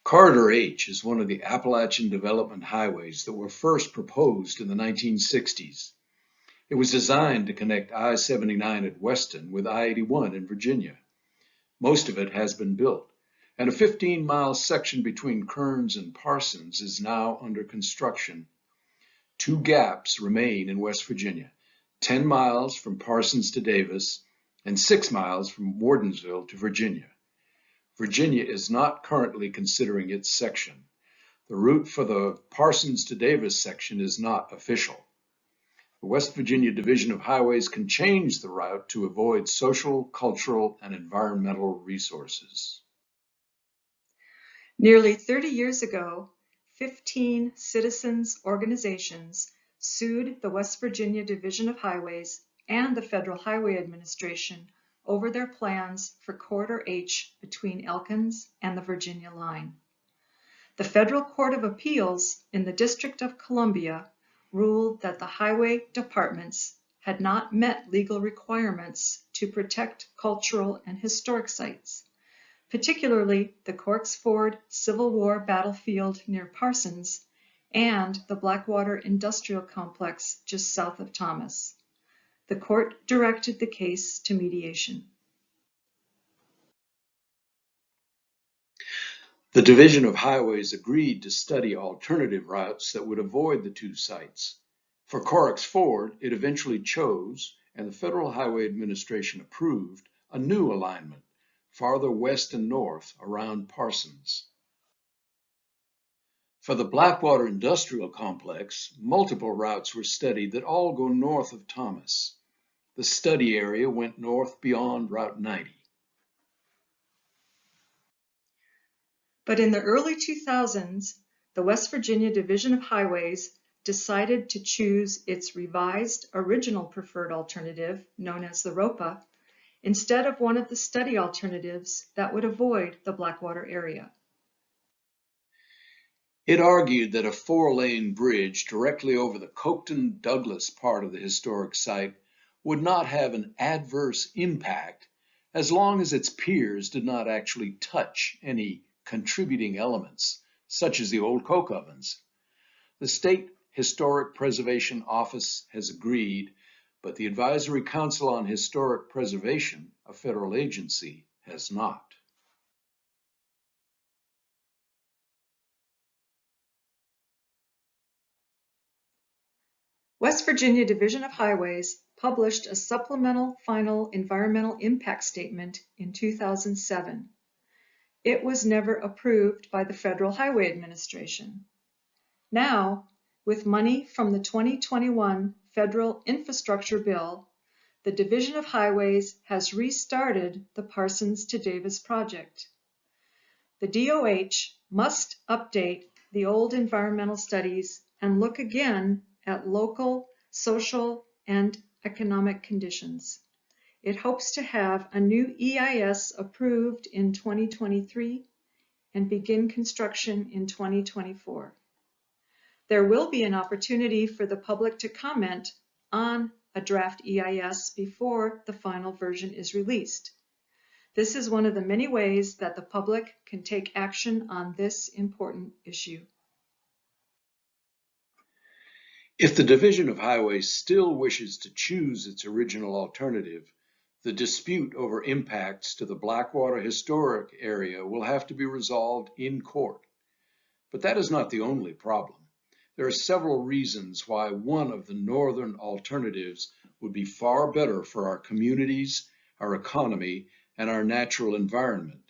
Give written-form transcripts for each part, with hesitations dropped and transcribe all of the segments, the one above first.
Corridor H is one of the Appalachian Development highways that were first proposed in the 1960s. It was designed to connect I-79 at Weston with I-81 in Virginia. Most of it has been built, and a 15-mile section between Kearns and Parsons is now under construction. Two gaps remain in West Virginia, 10 miles from Parsons to Davis and 6 miles from Wardensville to Virginia. Virginia is not currently considering its section. The route for the Parsons to Davis section is not official. The West Virginia Division of Highways can change the route to avoid social, cultural, and environmental resources. Nearly 30 years ago, 15 citizens' organizations sued the West Virginia Division of Highways and the Federal Highway Administration over their plans for Corridor H between Elkins and the Virginia line. The Federal Court of Appeals in the District of Columbia ruled that the highway departments had not met legal requirements to protect cultural and historic sites, particularly the Corks Ford Civil War battlefield near Parsons and the Blackwater Industrial Complex just south of Thomas. The court directed the case to mediation. The Division of Highways agreed to study alternative routes that would avoid the two sites. For Corks Ford, it eventually chose, and the Federal Highway Administration approved, a new alignment, farther west and north around Parsons. For the Blackwater Industrial Complex, multiple routes were studied that all go north of Thomas. The study area went north beyond Route 90. But in the early 2000s, the West Virginia Division of Highways decided to choose its revised original preferred alternative, known as the ROPA, instead of one of the study alternatives that would avoid the Blackwater area. It argued that a 4-lane bridge directly over the Coketon-Douglas part of the historic site would not have an adverse impact as long as its piers did not actually touch any contributing elements, such as the old coke ovens. The State Historic Preservation Office has agreed, but the Advisory Council on Historic Preservation, a federal agency, has not. West Virginia Division of Highways published a supplemental final environmental impact statement in 2007. It was never approved by the Federal Highway Administration. Now, with money from the 2021 Federal Infrastructure Bill, the Division of Highways has restarted the Parsons to Davis project. The DOH must update the old environmental studies and look again at local, social, and economic conditions. It hopes to have a new EIS approved in 2023 and begin construction in 2024. There will be an opportunity for the public to comment on a draft EIS before the final version is released. This is one of the many ways that the public can take action on this important issue. If the Division of Highways still wishes to choose its original alternative, the dispute over impacts to the Blackwater Historic Area will have to be resolved in court. But that is not the only problem. There are several reasons why one of the northern alternatives would be far better for our communities, our economy, and our natural environment,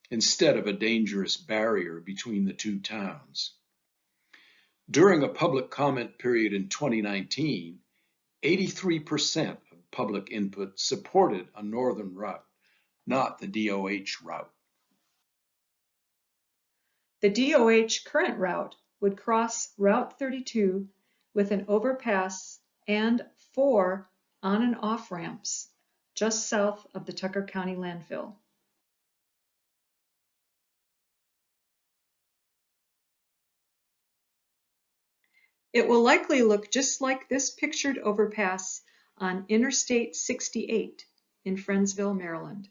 instead of a dangerous barrier between the two towns. During a public comment period in 2019, 83% of public input supported a northern route, not the DOH route. The DOH current route would cross Route 32 with an overpass and 4 on and off ramps just south of the Tucker County landfill. It will likely look just like this pictured overpass on Interstate 68 in Friendsville, Maryland.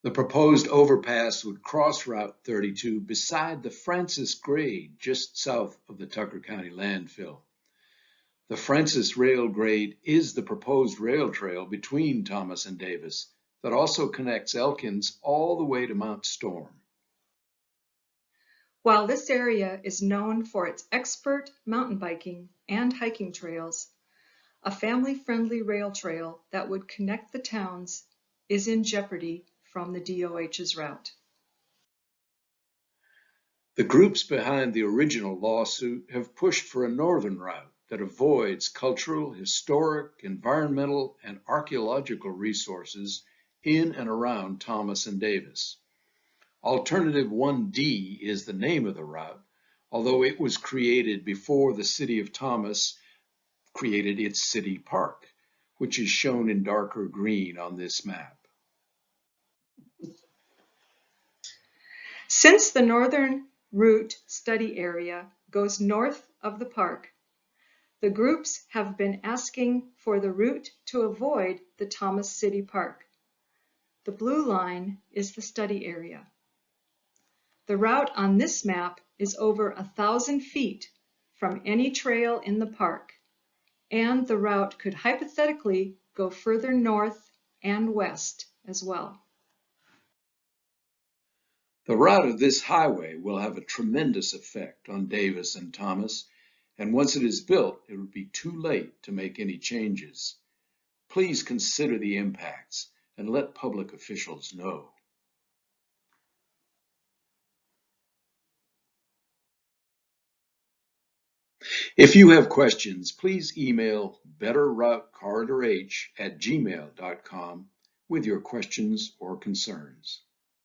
The proposed overpass would cross Route 32 beside the Francis grade just south of the Tucker County landfill. The Francis Rail Grade is the proposed rail trail between Thomas and Davis that also connects Elkins all the way to Mount Storm. While this area is known for its expert mountain biking and hiking trails, a family-friendly rail trail that would connect the towns is in jeopardy from the DOH's route. The groups behind the original lawsuit have pushed for a northern route that avoids cultural, historic, environmental, and archaeological resources in and around Thomas and Davis. Alternative 1D is the name of the route, although it was created before the city of Thomas created its city park, which is shown in darker green on this map. Since the northern route study area goes north of the park, the groups have been asking for the route to avoid the Thomas City Park. The blue line is the study area. The route on this map is over 1,000 feet from any trail in the park, and the route could hypothetically go further north and west as well. The route of this highway will have a tremendous effect on Davis and Thomas, and once it is built, it will be too late to make any changes. Please consider the impacts and let public officials know. If you have questions, please email betterroutecorridorh@gmail.com with your questions or concerns.